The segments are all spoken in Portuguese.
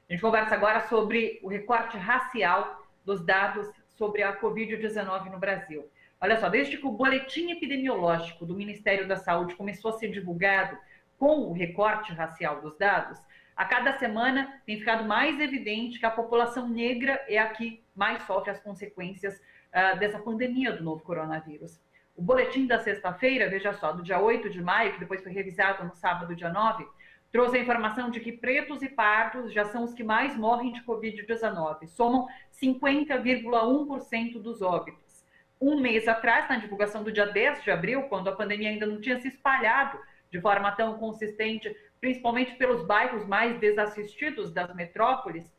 A gente conversa agora sobre o recorte racial dos dados sobre a Covid-19 no Brasil. Olha só, desde que o boletim epidemiológico do Ministério da Saúde começou a ser divulgado com o recorte racial dos dados, a cada semana tem ficado mais evidente que a população negra é a que mais sofre as consequências dessa pandemia do novo coronavírus. O boletim da sexta-feira, veja só, do dia 8 de maio, que depois foi revisado no sábado, dia 9, trouxe a informação de que pretos e pardos já são os que mais morrem de Covid-19, somam 50,1% dos óbitos. Um mês atrás, na divulgação do dia 10 de abril, quando a pandemia ainda não tinha se espalhado de forma tão consistente, principalmente pelos bairros mais desassistidos das metrópoles,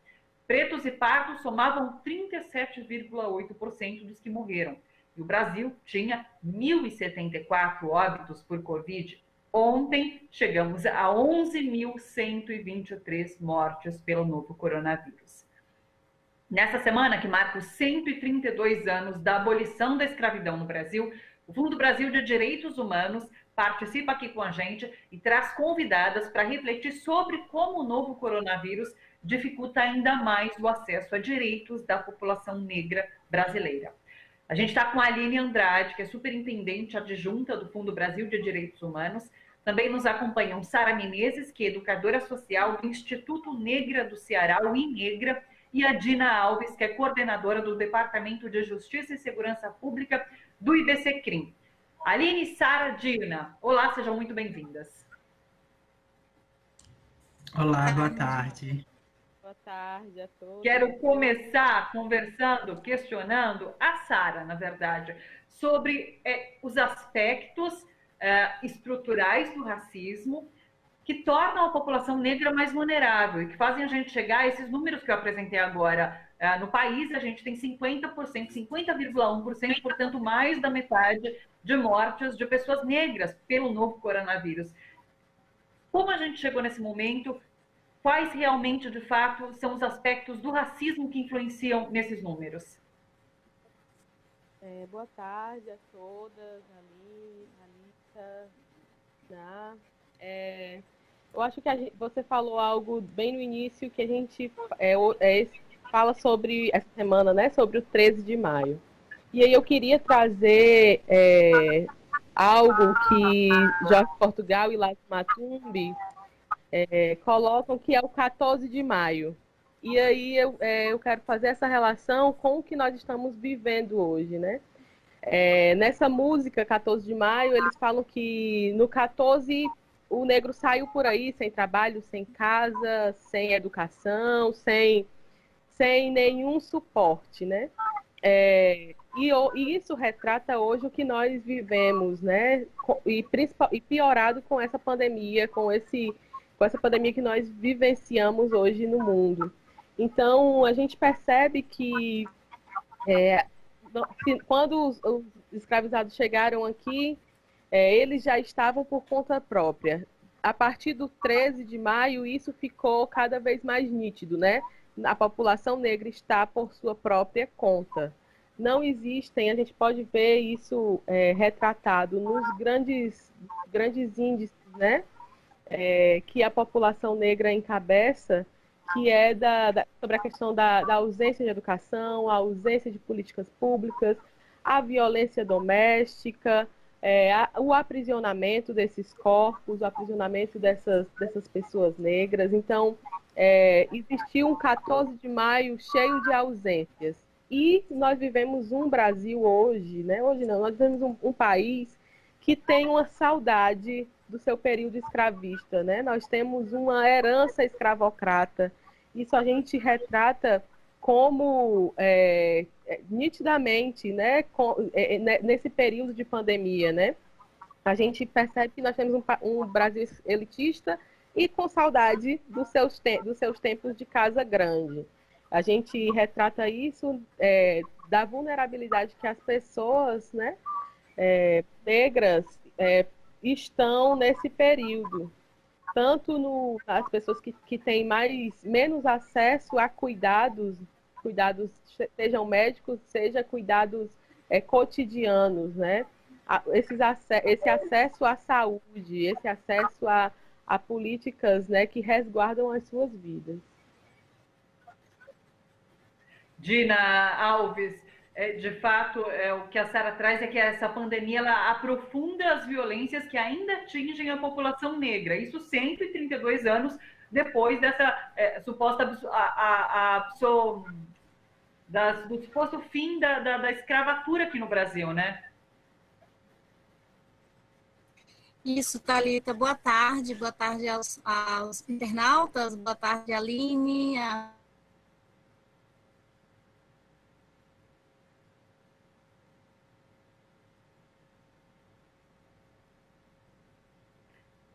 pretos e pardos somavam 37,8% dos que morreram. E o Brasil tinha 1.074 óbitos por Covid. Ontem, chegamos a 11.123 mortes pelo novo coronavírus. Nessa semana, que marca os 132 anos da abolição da escravidão no Brasil, o Fundo Brasil de Direitos Humanos participa aqui com a gente e traz convidadas para refletir sobre como o novo coronavírus dificulta ainda mais o acesso a direitos da população negra brasileira. A gente está com a Aline Andrade, que é superintendente adjunta do Fundo Brasil de Direitos Humanos. Também nos acompanham Sara Menezes, que é educadora social do Instituto Negra do Ceará, o INEGRA, e a Dina Alves, que é coordenadora do Departamento de Justiça e Segurança Pública do IBCCRIM. Aline, Sara, Dina, olá, sejam muito bem-vindas. Olá, boa tarde. Boa tarde a todos. Quero começar conversando, questionando a Sara, na verdade, sobre os aspectos estruturais do racismo que tornam a população negra mais vulnerável e que fazem a gente chegar a esses números que eu apresentei agora. No país, a gente tem 50%, 50,1%, portanto, mais da metade de mortes de pessoas negras pelo novo coronavírus. Como a gente chegou nesse momento? Quais realmente, de fato, são os aspectos do racismo que influenciam nesses números? Boa tarde a todas, Ali, Alissa, Ná. Eu acho que você falou algo bem no início que a gente fala sobre essa semana, né? Sobre o 13 de maio. E aí eu queria trazer algo que Jorge Portugal e Lázaro Matumbi colocam, que é o 14 de maio. E aí eu quero fazer essa relação com o que nós estamos vivendo hoje, né? Nessa música, 14 de maio, eles falam que no 14 o negro saiu por aí sem trabalho, sem casa, sem educação, sem nenhum suporte, né? E isso retrata hoje o que nós vivemos, né? E piorado com essa pandemia, com essa pandemia que nós vivenciamos hoje no mundo. Então, a gente percebe que quando os escravizados chegaram aqui, eles já estavam por conta própria. A partir do 13 de maio, isso ficou cada vez mais nítido, né? A população negra está por sua própria conta. Não existem, a gente pode ver isso retratado nos grandes índices, né? Que a população negra encabeça, que é sobre a questão da ausência de educação, a ausência de políticas públicas, a violência doméstica, o aprisionamento desses corpos, o aprisionamento dessas pessoas negras. Então, existiu um 14 de maio cheio de ausências. E nós vivemos um Brasil hoje, né? Hoje não, nós vivemos um país que tem uma saudade do seu período escravista, né? Nós temos uma herança escravocrata. Isso a gente retrata como nitidamente, né? Nesse período de pandemia, né? A gente percebe que nós temos um Brasil elitista e com saudade dos seus tempos de casa grande. A gente retrata isso da vulnerabilidade que as pessoas, né, negras estão nesse período. Tanto as pessoas que têm menos acesso a cuidados, sejam médicos, seja cuidados cotidianos, né? Esse acesso à saúde, esse acesso a políticas, né, que resguardam as suas vidas. Dina Alves, de fato, o que a Sara traz é que essa pandemia ela aprofunda as violências que ainda atingem a população negra. Isso 132 anos depois dessa suposta do suposto fim da escravatura aqui no Brasil, né? Isso, Thalita. Boa tarde aos internautas, boa tarde, Aline.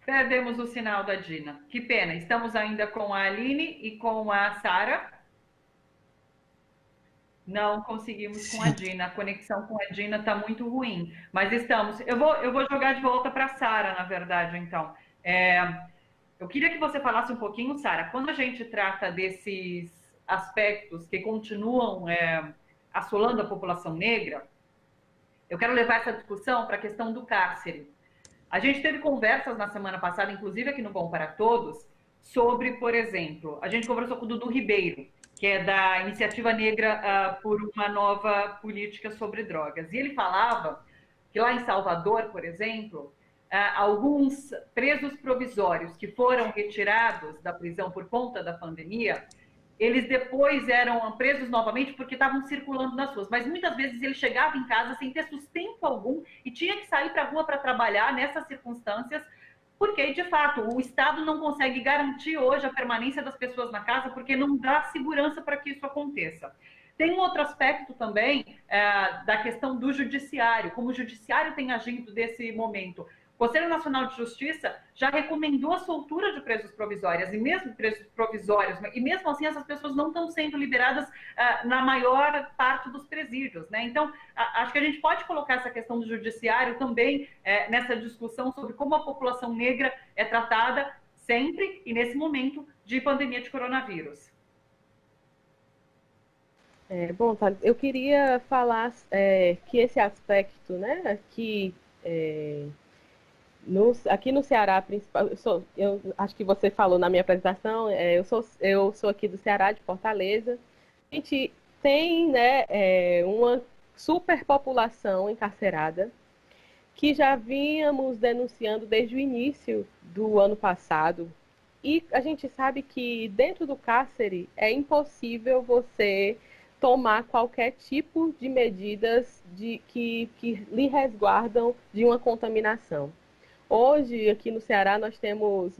Perdemos o sinal da Dina. Que pena. Estamos ainda com a Aline e com a Sara. Não conseguimos com a Dina. A conexão com a Dina está muito ruim. Mas estamos. Eu vou jogar de volta para a Sara, na verdade, então. Eu queria que você falasse um pouquinho, Sara, quando a gente trata desses aspectos que continuam assolando a população negra, eu quero levar essa discussão para a questão do cárcere. A gente teve conversas na semana passada, inclusive aqui no Bom para Todos, sobre, por exemplo, a gente conversou com o Dudu Ribeiro, que é da Iniciativa Negra por uma Nova Política sobre Drogas. E ele falava que lá em Salvador, por exemplo, alguns presos provisórios que foram retirados da prisão por conta da pandemia, eles depois eram presos novamente porque estavam circulando nas ruas. Mas muitas vezes ele chegava em casa sem ter sustento algum e tinha que sair para a rua para trabalhar nessas circunstâncias, porque, de fato, o Estado não consegue garantir hoje a permanência das pessoas na casa porque não dá segurança para que isso aconteça. Tem um outro aspecto também da questão do judiciário, como o judiciário tem agido nesse momento. O Conselho Nacional de Justiça já recomendou a soltura de presos provisórios, e mesmo presos provisórios, e mesmo assim essas pessoas não estão sendo liberadas na maior parte dos presídios, né? Então, acho que a gente pode colocar essa questão do judiciário também nessa discussão sobre como a população negra é tratada sempre e nesse momento de pandemia de coronavírus. Bom, tá, eu queria falar que esse aspecto, né, que aqui no Ceará, eu acho que você falou na minha apresentação, eu sou aqui do Ceará, de Fortaleza. A gente tem, né, uma superpopulação encarcerada que já vínhamos denunciando desde o início do ano passado. E a gente sabe que dentro do cárcere é impossível você tomar qualquer tipo de medidas que lhe resguardam de uma contaminação. Hoje, aqui no Ceará, nós temos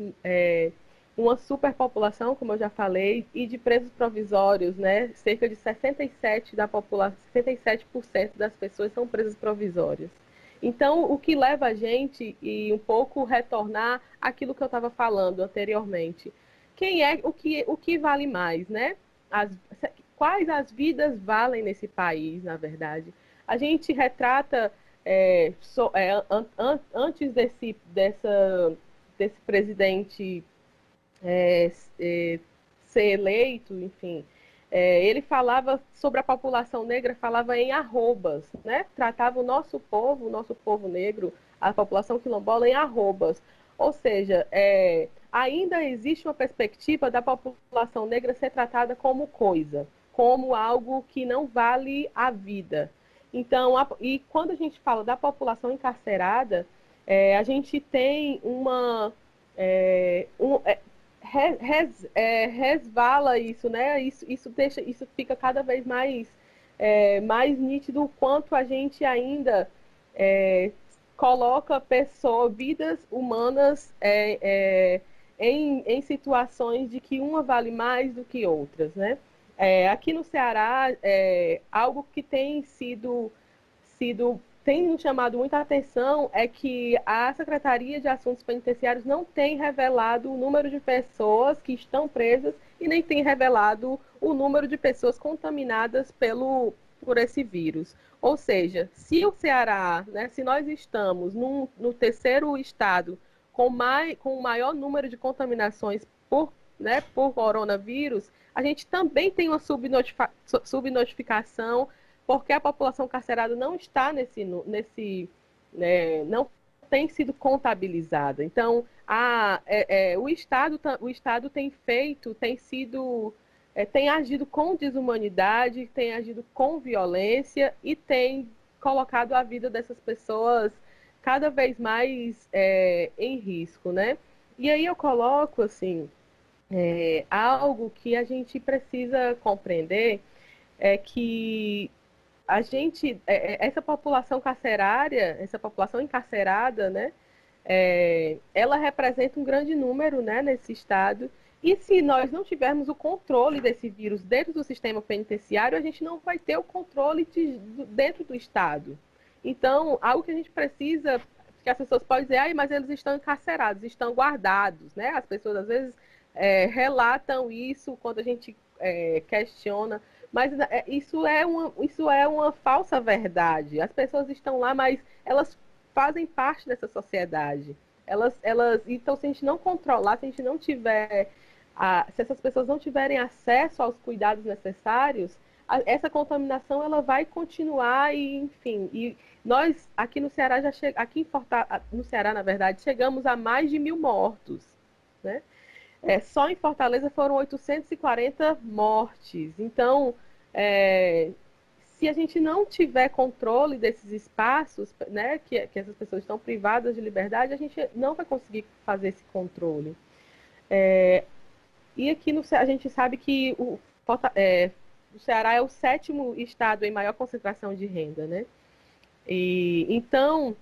uma superpopulação, como eu já falei, e de presos provisórios, né? Cerca de 67% da população, 67% das pessoas são presos provisórios. Então, o que leva a gente e um pouco retornar aquilo que eu estava falando anteriormente. O que vale mais, né? Quais as vidas valem nesse país, na verdade? A gente retrata antes desse presidente ser eleito, enfim, ele falava sobre a população negra, falava em arrobas, né? Tratava o nosso povo negro, a população quilombola, em arrobas. Ou seja, ainda existe uma perspectiva da população negra ser tratada como coisa, como algo que não vale a vida. Então, e quando a gente fala da população encarcerada, a gente tem resvala isso, né? Isso fica cada vez mais nítido o quanto a gente ainda coloca vidas humanas em situações de que uma vale mais do que outras, né? Aqui no Ceará, algo que tem nos chamado muita atenção é que a Secretaria de Assuntos Penitenciários não tem revelado o número de pessoas que estão presas e nem tem revelado o número de pessoas contaminadas por esse vírus. Ou seja, se o Ceará, né, se nós estamos no terceiro estado com o maior número de contaminações por coronavírus, a gente também tem uma subnotificação, porque a população carcerária não está não tem sido contabilizada. Então, o Estado tem tem agido com desumanidade, tem agido com violência e tem colocado a vida dessas pessoas cada vez mais em risco, né? E aí eu coloco, assim, algo que a gente precisa compreender, é que a gente, essa população carcerária, essa população encarcerada, né, ela representa um grande número, né, nesse estado. E se nós não tivermos o controle desse vírus dentro do sistema penitenciário, a gente não vai ter o controle dentro do estado. Então, algo que a gente precisa, que as pessoas podem dizer, mas eles estão encarcerados, estão guardados, né? As pessoas às vezes relatam isso quando a gente questiona, mas isso é uma falsa verdade. As pessoas estão lá, mas elas fazem parte dessa sociedade. Então, se a gente não controlar, se a gente não tiver, se essas pessoas não tiverem acesso aos cuidados necessários, essa contaminação ela vai continuar e, enfim, e nós aqui no Ceará no Ceará, na verdade, chegamos a mais de 1.000 mortos, né? Só em Fortaleza foram 840 mortes. Então, se a gente não tiver controle desses espaços, né, que essas pessoas estão privadas de liberdade, a gente não vai conseguir fazer esse controle. E aqui a gente sabe que o Ceará é o 7º estado em maior concentração de renda, né? E então,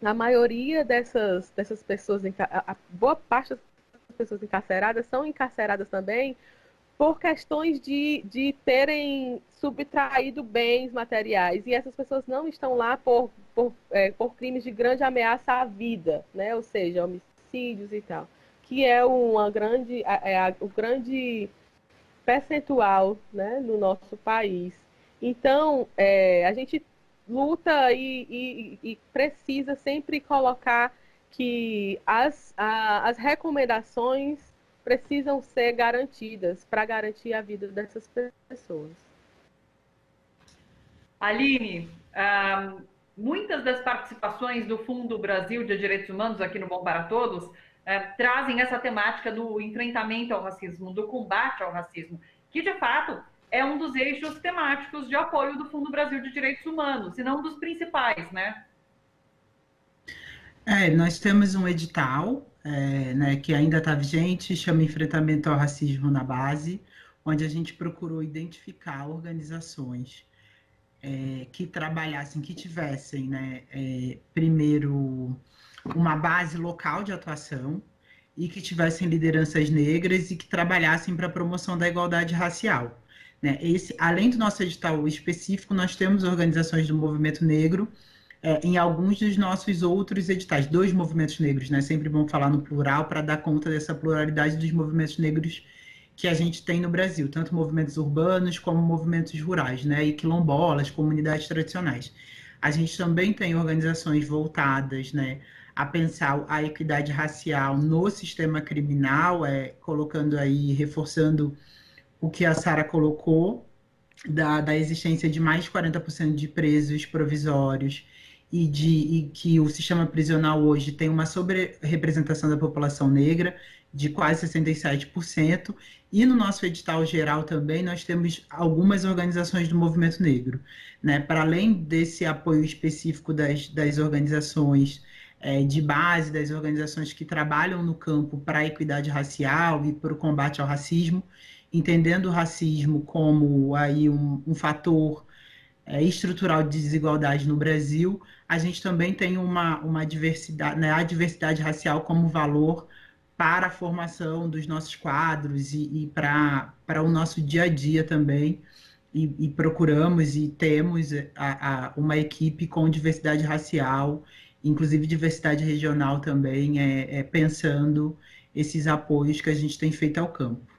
a maioria dessas pessoas, a boa parte das pessoas encarceradas são encarceradas também por questões de terem subtraído bens materiais. E essas pessoas não estão lá por crimes de grande ameaça à vida, né? Ou seja, homicídios e tal, que é o grande percentual, né, no nosso país. Então, a gente luta e precisa sempre colocar que as recomendações precisam ser garantidas para garantir a vida dessas pessoas. Aline, muitas das participações do Fundo Brasil de Direitos Humanos aqui no Bom para Todos trazem essa temática do enfrentamento ao racismo, do combate ao racismo, que de fato é um dos eixos temáticos de apoio do Fundo Brasil de Direitos Humanos, e não um dos principais, né? Nós temos um edital, né, que ainda está vigente, chama Enfrentamento ao Racismo na Base, onde a gente procurou identificar organizações que trabalhassem, que tivessem, né, primeiro, uma base local de atuação e que tivessem lideranças negras e que trabalhassem para a promoção da igualdade racial. Né? Além do nosso edital específico, nós temos organizações do movimento negro em alguns dos nossos outros editais, 2 movimentos negros, né? Sempre bom falar no plural para dar conta dessa pluralidade dos movimentos negros que a gente tem no Brasil, tanto movimentos urbanos como movimentos rurais, né? E quilombolas, comunidades tradicionais. A gente também tem organizações voltadas, né, a pensar a equidade racial no sistema criminal, colocando aí, reforçando o que a Sara colocou, da existência de mais de 40% de presos provisórios e que o sistema prisional hoje tem uma sobre-representação da população negra de quase 67%, e no nosso edital geral também nós temos algumas organizações do movimento negro, né? Para além desse apoio específico das organizações de base, das organizações que trabalham no campo para a equidade racial e para o combate ao racismo, entendendo o racismo como aí um fator estrutural de desigualdade no Brasil, a gente também tem uma diversidade, né, a diversidade racial como valor para a formação dos nossos quadros e para o nosso dia a dia também, e procuramos e temos uma equipe com diversidade racial, inclusive diversidade regional também, pensando esses apoios que a gente tem feito ao campo.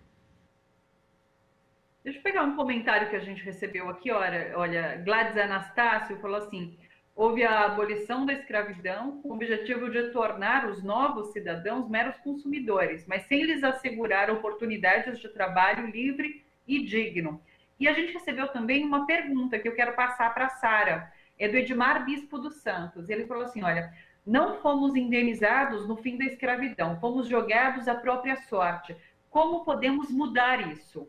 Deixa eu pegar um comentário que a gente recebeu aqui. Olha, Gladys Anastácio falou assim: houve a abolição da escravidão com o objetivo de tornar os novos cidadãos meros consumidores, mas sem lhes assegurar oportunidades de trabalho livre e digno. E a gente recebeu também uma pergunta que eu quero passar para a Sara, é do Edmar Bispo dos Santos. Ele falou assim: olha, não fomos indenizados no fim da escravidão, fomos jogados à própria sorte. Como podemos mudar isso?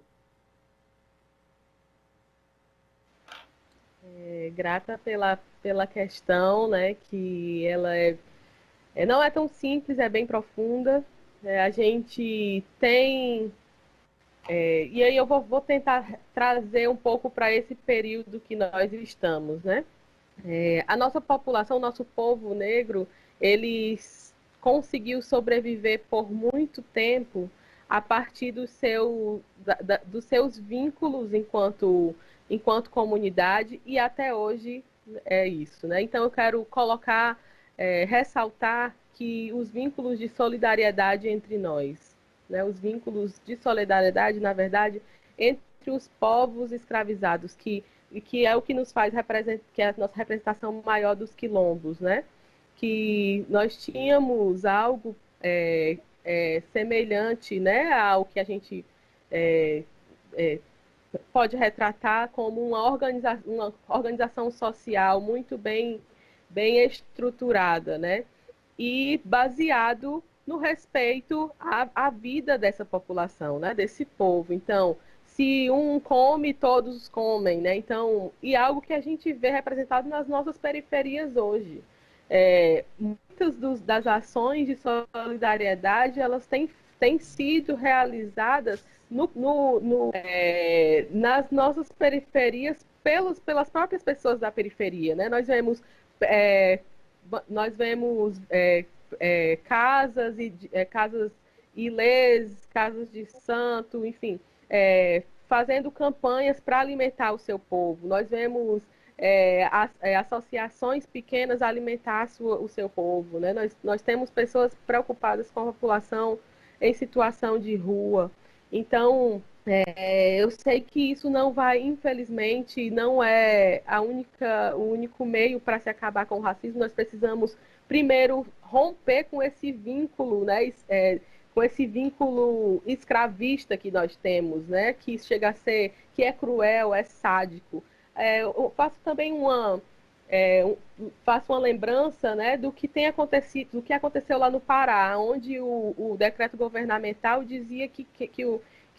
Grata pela questão, né, que ela não é tão simples, é bem profunda. A gente tem... e aí eu vou tentar trazer um pouco para esse período que nós estamos, né? A nossa população, o nosso povo negro, ele conseguiu sobreviver por muito tempo a partir dos seus vínculos enquanto comunidade, e até hoje é isso, né? Então eu quero ressaltar que os vínculos de solidariedade entre nós, né? Os vínculos de solidariedade, na verdade, entre os povos escravizados, que é o que nos faz que é a nossa representação maior dos quilombos, né? Que nós tínhamos algo semelhante, né, ao que a gente pode retratar como uma organização social muito bem estruturada, né? E baseado no respeito à vida dessa população, né? Desse povo. Então, se um come, todos comem, né? Então, e algo que a gente vê representado nas nossas periferias hoje. Muitas das ações de solidariedade, elas têm sido realizadas nas nossas periferias pelas próprias pessoas da periferia, né? Nós vemos casas ilês, casas de santo, enfim, fazendo campanhas para alimentar o seu povo. Nós vemos associações pequenas alimentar o seu povo, né? Nós temos pessoas preocupadas com a população em situação de rua. Então, eu sei que isso não vai, infelizmente, não é o único meio para se acabar com o racismo. Nós precisamos, primeiro, romper com esse vínculo, né? Com esse vínculo escravista que nós temos, né? Que chega a ser, que é cruel, é sádico. Eu faço também faço uma lembrança, né, do que tem acontecido, do que aconteceu lá no Pará, onde o decreto governamental dizia que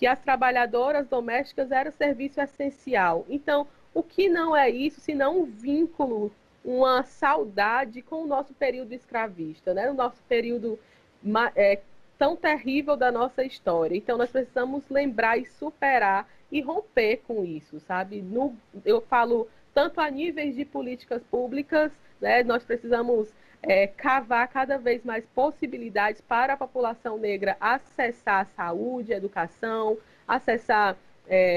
as trabalhadoras domésticas eram serviço essencial. Então, o que não é isso, senão um vínculo, uma saudade com o nosso período escravista, né, o nosso período tão terrível da nossa história. Então, nós precisamos lembrar e superar e romper com isso, sabe? Eu falo tanto a níveis de políticas públicas, né? Nós precisamos cavar cada vez mais possibilidades para a população negra acessar a saúde, a educação, acessar,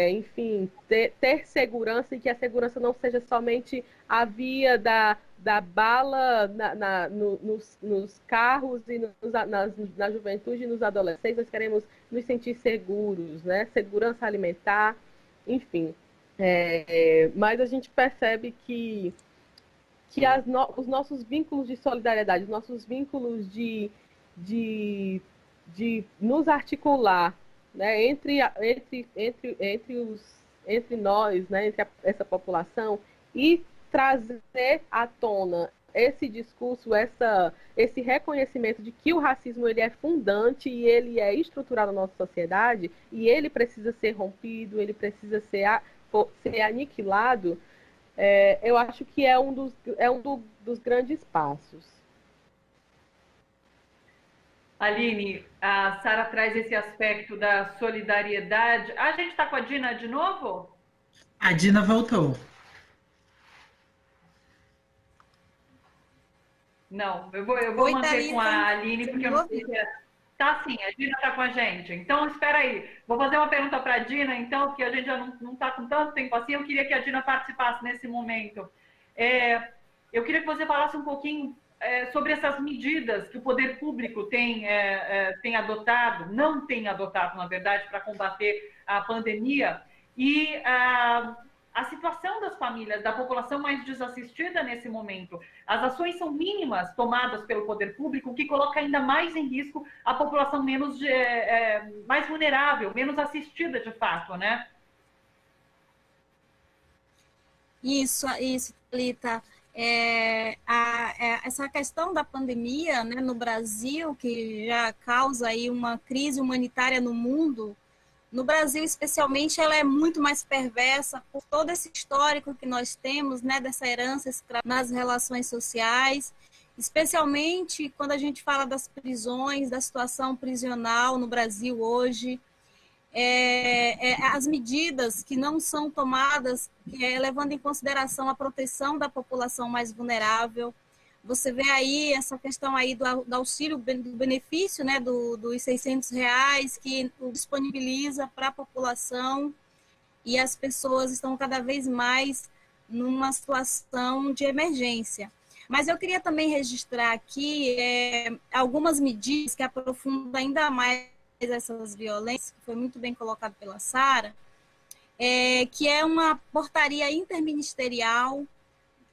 enfim, ter segurança, e que a segurança não seja somente a via da bala nos carros e na juventude e nos adolescentes. Nós queremos nos sentir seguros, né? Segurança alimentar, enfim. Mas a gente percebe que os nossos vínculos de solidariedade, os nossos vínculos de nos articular, né, entre nós, né, entre essa população, e trazer à tona esse discurso, esse reconhecimento de que o racismo ele é fundante e ele é estrutural na nossa sociedade, e ele precisa ser rompido, ele precisa ser aniquilado. Eu acho que é um dos grandes passos. Aline, a Sara traz esse aspecto da solidariedade. A gente está com a Dina de novo? A Dina voltou. Não, eu vou manter com a Aline, porque eu não sei se Tá sim, a Dina está com a gente. Então, espera aí. Vou fazer uma pergunta para a Dina, então, porque a gente já não está com tanto tempo assim. Eu queria que a Dina participasse nesse momento. Eu queria que você falasse um pouquinho sobre essas medidas que o poder público tem adotado, não tem adotado, na verdade, para combater a pandemia, e a situação das famílias, da população mais desassistida nesse momento. As ações são mínimas tomadas pelo poder público, o que coloca ainda mais em risco a população mais vulnerável, menos assistida de fato, né? Isso, Thalita. Essa questão da pandemia, né, no Brasil, que já causa aí uma crise humanitária no mundo, no Brasil, especialmente, ela é muito mais perversa por todo esse histórico que nós temos, né, dessa herança nas relações sociais, especialmente quando a gente fala das prisões, da situação prisional no Brasil hoje, as medidas que não são tomadas, levando em consideração a proteção da população mais vulnerável. Você vê aí essa questão aí do auxílio, do benefício, né, dos R$ 600 que disponibiliza para a população, e as pessoas estão cada vez mais numa situação de emergência. Mas eu queria também registrar aqui algumas medidas que aprofundam ainda mais essas violências, que foi muito bem colocado pela Sara, que é uma portaria interministerial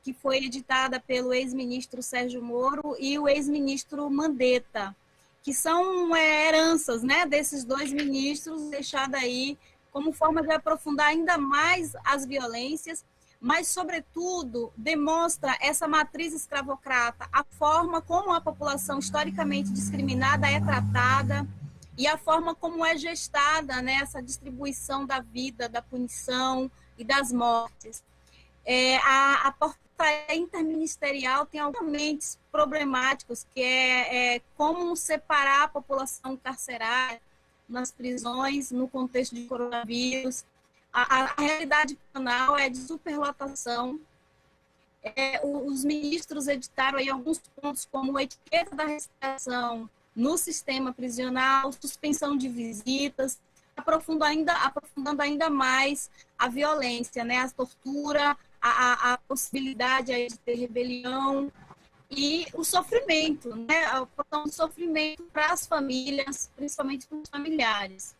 que foi editada pelo ex-ministro Sérgio Moro e o ex-ministro Mandetta, que são heranças, né, desses dois ministros, deixadas aí como forma de aprofundar ainda mais as violências, mas, sobretudo, demonstra essa matriz escravocrata, a forma como a população historicamente discriminada é tratada e a forma como é gestada, né, essa distribuição da vida, da punição e das mortes. A portaria interministerial tem alguns momentos problemáticos, que como separar a população carcerária nas prisões, no contexto de coronavírus. A realidade penal é de superlotação. Os ministros editaram aí alguns pontos, como a etiqueta da restrição no sistema prisional, suspensão de visitas, aprofundando ainda mais a violência, né? A tortura, a possibilidade aí de ter rebelião e o sofrimento, né? A questão do sofrimento para as famílias, principalmente para os familiares.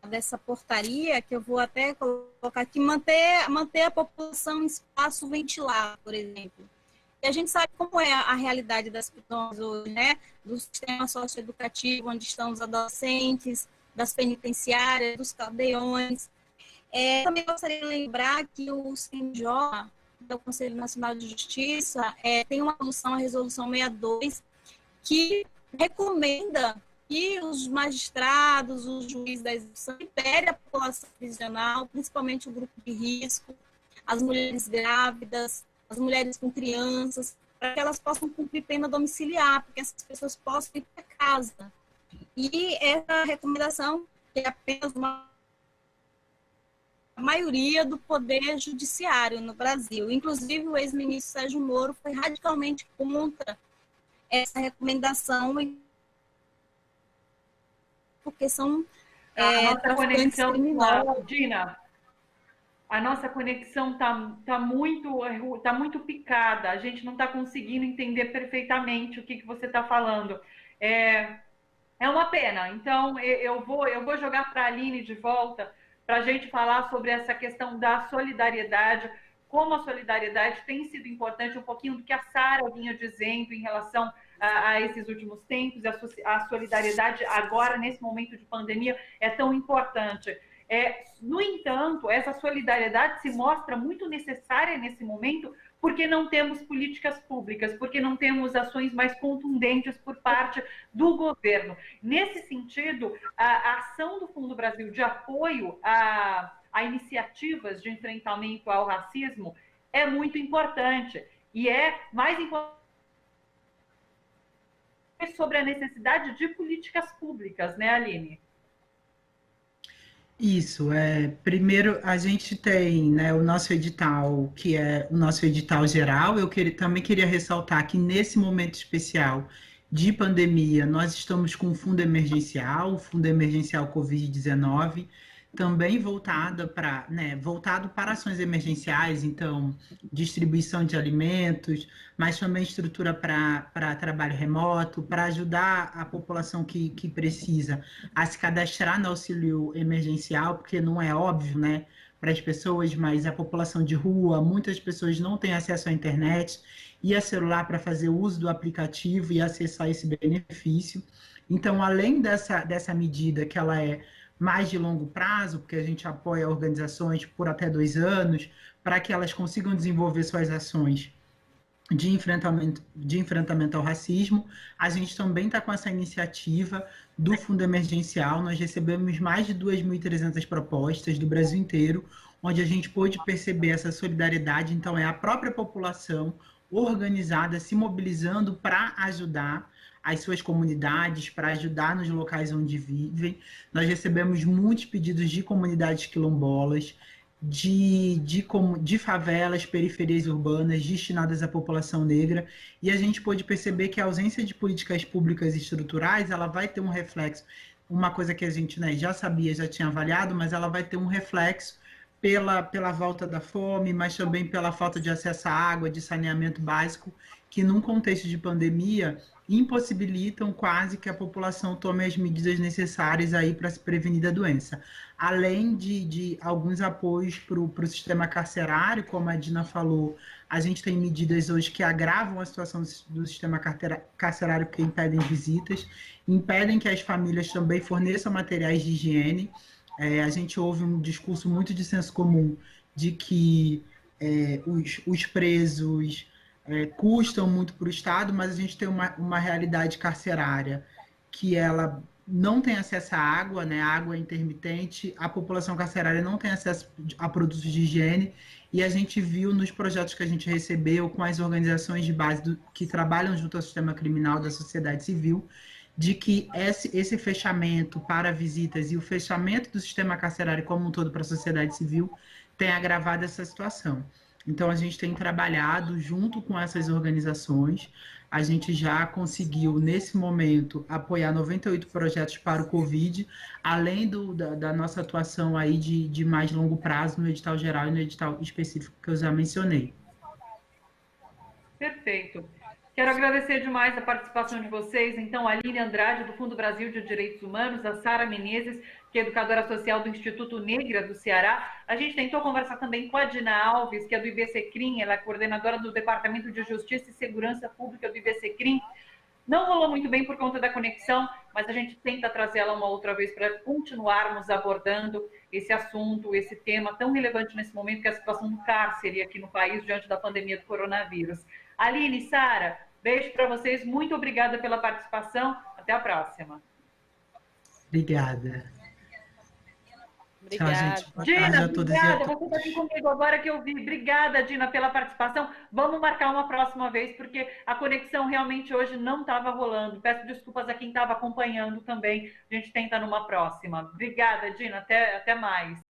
Dessa portaria, que eu vou até colocar aqui, manter a população em espaço ventilado, por exemplo. E a gente sabe como é a realidade das prisões hoje, né? Do sistema socioeducativo, onde estão os adolescentes, das penitenciárias, dos caldeões. Também gostaria de lembrar que o CNJ, do Conselho Nacional de Justiça, tem uma resolução, a Resolução 62, que recomenda que os magistrados, os juízes da execução, liberem a população prisional, principalmente o grupo de risco, as mulheres grávidas, as mulheres com crianças, para que elas possam cumprir pena domiciliar, porque essas pessoas possam ir para casa. E essa recomendação é apenas uma maioria do poder judiciário no Brasil. Inclusive, o ex-ministro Sérgio Moro foi radicalmente contra essa recomendação, porque são nossa conexão, criminosos. Dina, a nossa conexão tá muito picada. A gente não está conseguindo entender perfeitamente o que você está falando. É uma pena. Então, eu vou jogar para a Aline de volta para a gente falar sobre essa questão da solidariedade, como a solidariedade tem sido importante, um pouquinho do que a Sara vinha dizendo em relação a esses últimos tempos, a solidariedade agora, nesse momento de pandemia, é tão importante. No entanto, essa solidariedade se mostra muito necessária nesse momento, porque não temos políticas públicas, porque não temos ações mais contundentes por parte do governo. Nesse sentido, a ação do Fundo Brasil de apoio a iniciativas de enfrentamento ao racismo é muito importante. E é mais importante sobre a necessidade de políticas públicas, né, Aline? Isso, primeiro a gente tem, né, o nosso edital, que é o nosso edital geral. Também queria ressaltar que nesse momento especial de pandemia, nós estamos com o Fundo Emergencial, Covid-19, também voltado para ações emergenciais, então, distribuição de alimentos, mas também estrutura para trabalho remoto, para ajudar a população que precisa a se cadastrar no auxílio emergencial, porque não é óbvio, né, para as pessoas, mas a população de rua, muitas pessoas não têm acesso à internet e a celular para fazer uso do aplicativo e acessar esse benefício. Então, além dessa medida, que ela é mais de longo prazo, porque a gente apoia organizações por até 2 anos, para que elas consigam desenvolver suas ações de enfrentamento ao racismo. A gente também está com essa iniciativa do Fundo Emergencial. Nós recebemos mais de 2.300 propostas do Brasil inteiro, onde a gente pôde perceber essa solidariedade. Então, é a própria população organizada, se mobilizando para ajudar as suas comunidades, para ajudar nos locais onde vivem. Nós recebemos muitos pedidos de comunidades quilombolas, de favelas, periferias urbanas destinadas à população negra, e a gente pôde perceber que a ausência de políticas públicas estruturais, ela vai ter um reflexo, uma coisa que a gente, né, já sabia, já tinha avaliado, mas ela vai ter um reflexo pela volta da fome, mas também pela falta de acesso à água, de saneamento básico, que num contexto de pandemia impossibilitam quase que a população tome as medidas necessárias aí para se prevenir da doença. Além de alguns apoios para o sistema carcerário, como a Dina falou, a gente tem medidas hoje que agravam a situação do sistema carcerário, que impedem visitas, impedem que as famílias também forneçam materiais de higiene. A gente ouve um discurso muito de senso comum de que os presos custam muito para o Estado, mas a gente tem uma realidade carcerária que ela não tem acesso à água, né? A água é intermitente, a população carcerária não tem acesso a produtos de higiene, e a gente viu nos projetos que a gente recebeu com as organizações de base que trabalham junto ao sistema criminal da sociedade civil, de que esse fechamento para visitas e o fechamento do sistema carcerário como um todo para a sociedade civil tem agravado essa situação. Então, a gente tem trabalhado junto com essas organizações. A gente já conseguiu, nesse momento, apoiar 98 projetos para o Covid, além da nossa atuação aí de mais longo prazo no edital geral e no edital específico que eu já mencionei. Perfeito. Quero agradecer demais a participação de vocês. Então, a Aline Andrade, do Fundo Brasil de Direitos Humanos, a Sara Menezes, que é educadora social do Instituto Negra do Ceará. A gente tentou conversar também com a Dina Alves, que é do IBCCRIM, ela é coordenadora do Departamento de Justiça e Segurança Pública do IBCCRIM. Não rolou muito bem por conta da conexão, mas a gente tenta trazer ela uma outra vez para continuarmos abordando esse assunto, esse tema tão relevante nesse momento, que é a situação do cárcere aqui no país diante da pandemia do coronavírus. Aline, Sara, beijo para vocês, muito obrigada pela participação, até a próxima. Obrigada. Obrigada. Tchau, gente. Dina, obrigada, você está aqui comigo agora que eu vi. Obrigada, Dina, pela participação. Vamos marcar uma próxima vez, porque a conexão realmente hoje não estava rolando. Peço desculpas a quem estava acompanhando também. A gente tenta numa próxima. Obrigada, Dina, até mais.